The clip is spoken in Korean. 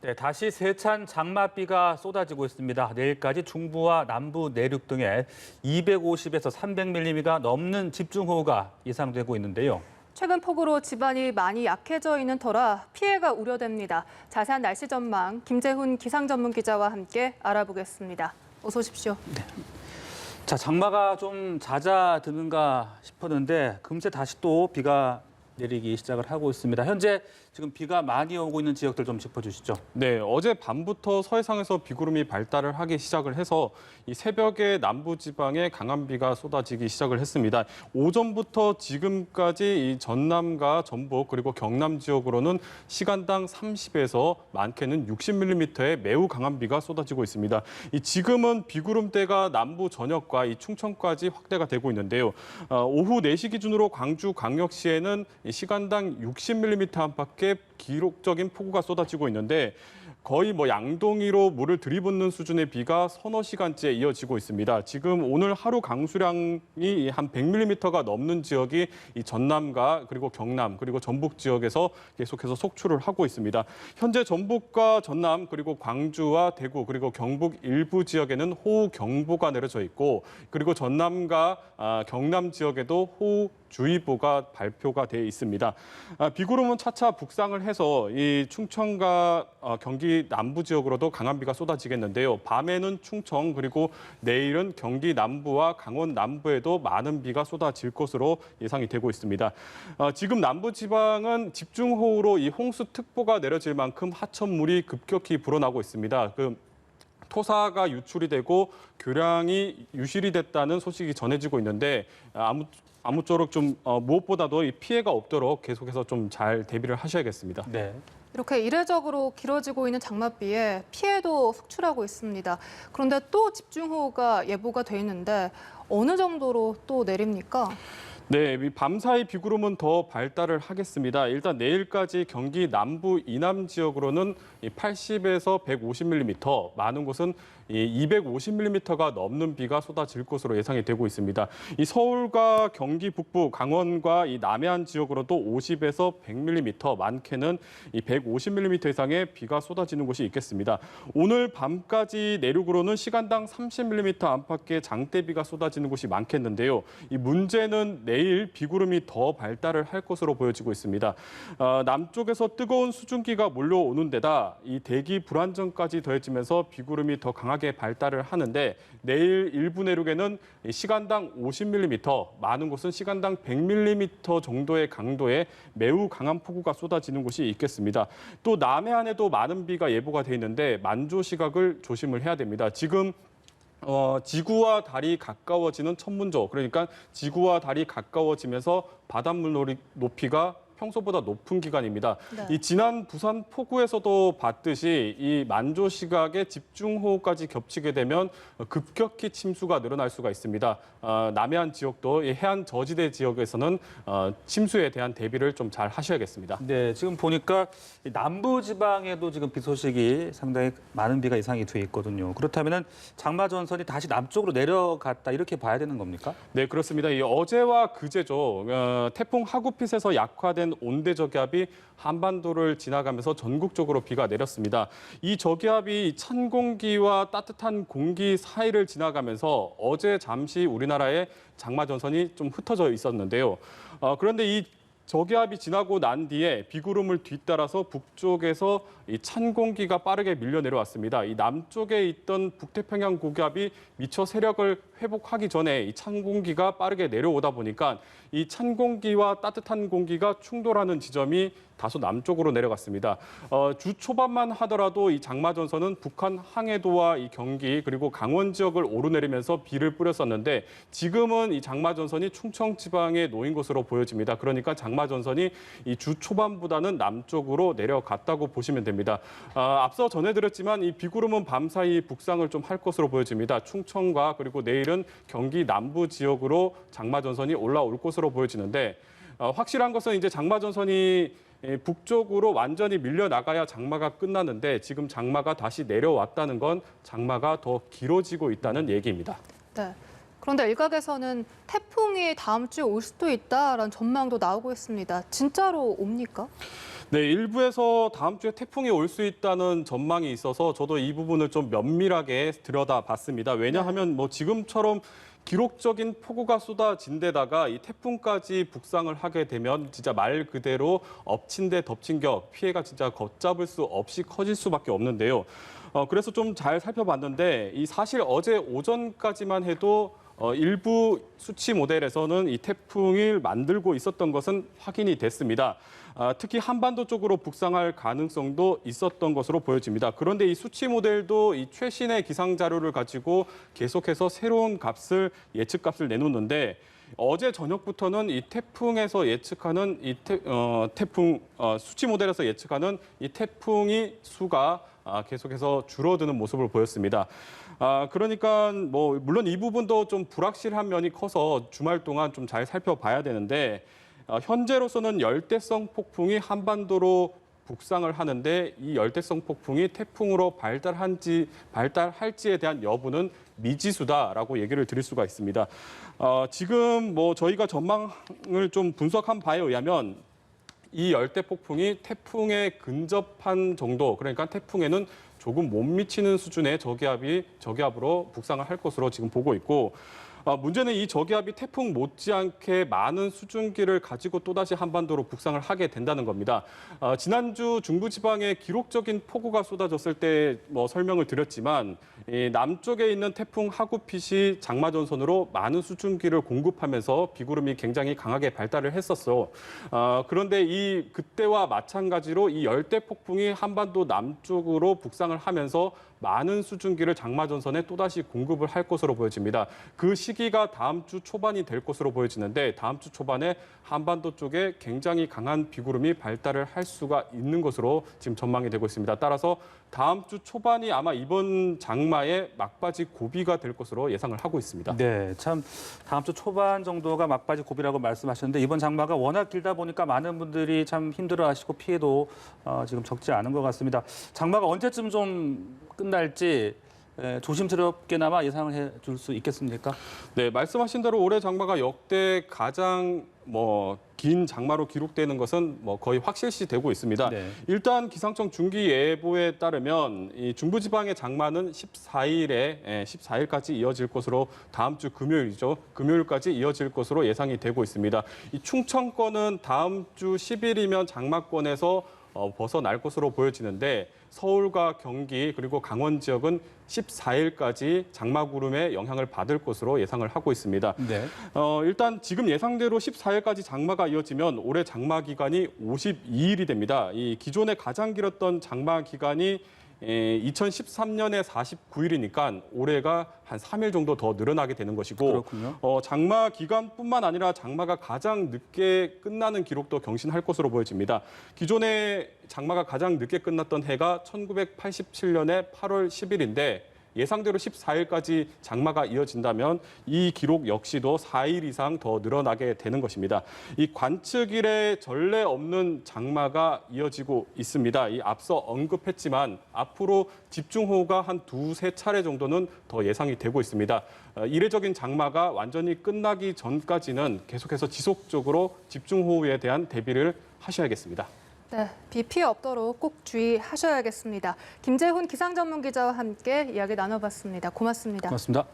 네, 다시 세찬 장맛비가 쏟아지고 있습니다. 내일까지 중부와 남부 내륙 등에 250에서 300mm가 넘는 집중호우가 예상되고 있는데요. 최근 폭우로 집안이 많이 약해져 있는 터라 피해가 우려됩니다. 자세한 날씨 전망 김재훈 기상 전문 기자와 함께 알아보겠습니다. 어서 오십시오. 네. 자, 장마가 좀 잦아드는가 싶었는데 금세 다시 또 비가 내리기 시작을 하고 있습니다. 현재 지금 비가 많이 오고 있는 지역들 좀 짚어주시죠. 네, 어제 밤부터 서해상에서 비구름이 발달을 하기 시작을 해서 이 새벽에 남부지방에 강한 비가 쏟아지기 시작을 했습니다. 오전부터 지금까지 이 전남과 전북 그리고 경남 지역으로는 시간당 30에서 많게는 60mm의 매우 강한 비가 쏟아지고 있습니다. 지금은 비구름대가 남부 전역과 이 충청까지 확대가 되고 있는데요. 오후 4시 기준으로 광주광역시에는 시간당 60mm 안팎의 기록적인 폭우가 쏟아지고 있는데 거의 양동이로 물을 들이붓는 수준의 비가 서너 시간째 이어지고 있습니다. 지금 오늘 하루 강수량이 한 100mm가 넘는 지역이 이 전남과 그리고 경남 그리고 전북 지역에서 계속해서 속출을 하고 있습니다. 현재 전북과 전남 그리고 광주와 대구 그리고 경북 일부 지역에는 호우 경보가 내려져 있고 그리고 전남과 경남 지역에도 호우 주의보가 발표가 돼 있습니다. 비구름은 차차 북상을 해서 이 충청과 경기 남부 지역으로도 강한 비가 쏟아지겠는데요. 밤에는 충청 그리고 내일은 경기 남부와 강원 남부에도 많은 비가 쏟아질 것으로 예상이 되고 있습니다. 지금 남부 지방은 집중호우로 이 홍수특보가 내려질 만큼 하천물이 급격히 불어나고 있습니다. 토사가 유출이 되고 교량이 유실이 됐다는 소식이 전해지고 있는데 아무쪼록 좀 무엇보다도 이 피해가 없도록 계속해서 좀 잘 대비를 하셔야겠습니다. 네. 이렇게 이례적으로 길어지고 있는 장맛비에 피해도 속출하고 있습니다. 그런데 또 집중호우가 예보가 돼 있는데 어느 정도로 또 내립니까? 네, 밤사이 비구름은 더 발달을 하겠습니다. 일단 내일까지 경기 남부 이남 지역으로는 80에서 150mm, 많은 곳은 250mm가 넘는 비가 쏟아질 것으로 예상이 되고 있습니다. 이 서울과 경기 북부, 강원과 이 남해안 지역으로도 50에서 100mm, 많게는 150mm 이상의 비가 쏟아지는 곳이 있겠습니다. 오늘 밤까지 내륙으로는 시간당 30mm 안팎의 장대비가 쏟아지는 곳이 많겠는데요. 이 문제는 내일 비구름이 더 발달을 할 것으로 보여지고 있습니다. 남쪽에서 뜨거운 수증기가 몰려오는 데다 이 대기 불안정까지 더해지면서 비구름이 더 강하게 발달을 하는데 내일 일부 내륙에는 시간당 50mm, 많은 곳은 시간당 100mm 정도의 강도의 매우 강한 폭우가 쏟아지는 곳이 있겠습니다. 또 남해안에도 많은 비가 예보가 돼 있는데 만조 시각을 조심을 해야 됩니다. 지금 지구와 달이 가까워지는 천문조, 그러니까 지구와 달이 가까워지면서 바닷물 높이가 평소보다 높은 기간입니다. 네. 이 지난 부산 폭우에서도 봤듯이 이 만조 시각에 집중호우까지 겹치게 되면 급격히 침수가 늘어날 수가 있습니다. 남해안 지역도 이 해안 저지대 지역에서는 침수에 대한 대비를 좀 잘 하셔야겠습니다. 네, 지금 보니까 남부 지방에도 지금 비 소식이 상당히 많은 비가 예상이 돼 있거든요. 그렇다면은 장마 전선이 다시 남쪽으로 내려갔다 이렇게 봐야 되는 겁니까? 네, 그렇습니다. 이 어제와 그제죠. 태풍 하구핏에서 약화된 온대 저기압이 한반도를 지나가면서 전국적으로 비가 내렸습니다. 이 저기압이 찬 공기와 따뜻한 공기 사이를 지나가면서 어제 잠시 우리나라에 장마 전선이 좀 흩어져 있었는데요. 그런데 이 저기압이 지나고 난 뒤에 비구름을 뒤따라서 북쪽에서 이 찬 공기가 빠르게 밀려 내려왔습니다. 이 남쪽에 있던 북태평양 고기압이 미처 세력을 회복하기 전에 이 찬 공기가 빠르게 내려오다 보니까 이 찬 공기와 따뜻한 공기가 충돌하는 지점이 다소 남쪽으로 내려갔습니다. 주 초반만 하더라도 이 장마 전선은 북한 항해도와 이 경기 그리고 강원 지역을 오르내리면서 비를 뿌렸었는데 지금은 이 장마 전선이 충청 지방에 놓인 것으로 보여집니다. 그러니까 장마 전선이 이 주 초반보다는 남쪽으로 내려갔다고 보시면 됩니다. 앞서 전해드렸지만 이 비구름은 밤사이 북상을 좀 할 것으로 보여집니다. 충청과 그리고 내일은 경기 남부 지역으로 장마 전선이 올라올 것으로 보여지는데 확실한 것은 이제 장마 전선이 북쪽으로 완전히 밀려나가야 장마가 끝나는데 지금 장마가 다시 내려왔다는 건 장마가 더 길어지고 있다는 얘기입니다. 네. 그런데 일각에서는 태풍이 다음 주에 올 수도 있다라는 전망도 나오고 있습니다. 진짜로 옵니까? 네, 일부에서 다음 주에 태풍이 올 수 있다는 전망이 있어서 저도 이 부분을 좀 면밀하게 들여다봤습니다. 왜냐하면 뭐 지금처럼 기록적인 폭우가 쏟아진 데다가 이 태풍까지 북상을 하게 되면 진짜 말 그대로 엎친 데 덮친 격, 피해가 진짜 걷잡을 수 없이 커질 수밖에 없는데요. 그래서 좀 잘 살펴봤는데 이 사실 어제 오전까지만 해도 일부 수치 모델에서는 이 태풍을 만들고 있었던 것은 확인이 됐습니다. 특히 한반도 쪽으로 북상할 가능성도 있었던 것으로 보여집니다. 그런데 이 수치 모델도 이 최신의 기상 자료를 가지고 계속해서 새로운 예측값을 내놓는데 어제 저녁부터는 이 태풍에서 예측하는 수치 모델에서 예측하는 이 태풍이 수가 계속해서 줄어드는 모습을 보였습니다. 그러니까 뭐 물론 이 부분도 좀 불확실한 면이 커서 주말 동안 좀 잘 살펴봐야 되는데 현재로서는 열대성 폭풍이 한반도로 북상을 하는데 이 열대성 폭풍이 태풍으로 발달할지에 대한 여부는 미지수다라고 얘기를 드릴 수가 있습니다. 지금 뭐 저희가 전망을 좀 분석한 바에 의하면 이 열대 폭풍이 태풍에 근접한 정도, 그러니까 태풍에는 조금 못 미치는 수준의 저기압으로 북상을 할 것으로 지금 보고 있고, 문제는 이 저기압이 태풍 못지않게 많은 수증기를 가지고 또다시 한반도로 북상을 하게 된다는 겁니다. 지난주 중부지방에 기록적인 폭우가 쏟아졌을 때 뭐 설명을 드렸지만 이 남쪽에 있는 태풍 하구핏이 장마전선으로 많은 수증기를 공급하면서 비구름이 굉장히 강하게 발달을 했었어요. 그런데 그때와 마찬가지로 이 열대 폭풍이 한반도 남쪽으로 북상을 하면서 많은 수증기를 장마전선에 또다시 공급을 할 것으로 보여집니다. 그 시기가 다음 주 초반이 될 것으로 보여지는데 다음 주 초반에 한반도 쪽에 굉장히 강한 비구름이 발달을 할 수가 있는 것으로 지금 전망이 되고 있습니다. 따라서 다음 주 초반이 아마 이번 장마의 막바지 고비가 될 것으로 예상을 하고 있습니다. 네, 참 다음 주 초반 정도가 막바지 고비라고 말씀하셨는데 이번 장마가 워낙 길다 보니까 많은 분들이 참 힘들어하시고 피해도 지금 적지 않은 것 같습니다. 장마가 언제쯤 좀 끝날지 조심스럽게나마 예상을 해줄 수 있겠습니까? 네, 말씀하신 대로 올해 장마가 역대 가장 긴 장마로 기록되는 것은 거의 확실시 되고 있습니다. 네. 일단 기상청 중기 예보에 따르면 이 중부지방의 장마는 14일까지 이어질 것으로 다음 주 금요일이죠. 금요일까지 이어질 것으로 예상이 되고 있습니다. 이 충청권은 다음 주 10일이면 장마권에서 벗어날 것으로 보여지는데 서울과 경기 그리고 강원 지역은 14일까지 장마구름의 영향을 받을 것으로 예상을 하고 있습니다. 네. 일단 지금 예상대로 14일까지 장마가 이어지면 올해 장마 기간이 52일이 됩니다. 이 기존에 가장 길었던 장마 기간이 2013년에 49일이니까 올해가 한 3일 정도 더 늘어나게 되는 것이고 그렇군요. 장마 기간뿐만 아니라 장마가 가장 늦게 끝나는 기록도 경신할 것으로 보여집니다. 기존에 장마가 가장 늦게 끝났던 해가 1987년의 8월 10일인데 예상대로 14일까지 장마가 이어진다면 이 기록 역시도 4일 이상 더 늘어나게 되는 것입니다. 이 관측일에 전례 없는 장마가 이어지고 있습니다. 이 앞서 언급했지만 앞으로 집중호우가 한 두세 차례 정도는 더 예상이 되고 있습니다. 이례적인 장마가 완전히 끝나기 전까지는 계속해서 지속적으로 집중호우에 대한 대비를 하셔야겠습니다. 네, 비 피해 없도록 꼭 주의하셔야겠습니다. 김재훈 기상전문기자와 함께 이야기 나눠봤습니다. 고맙습니다. 고맙습니다.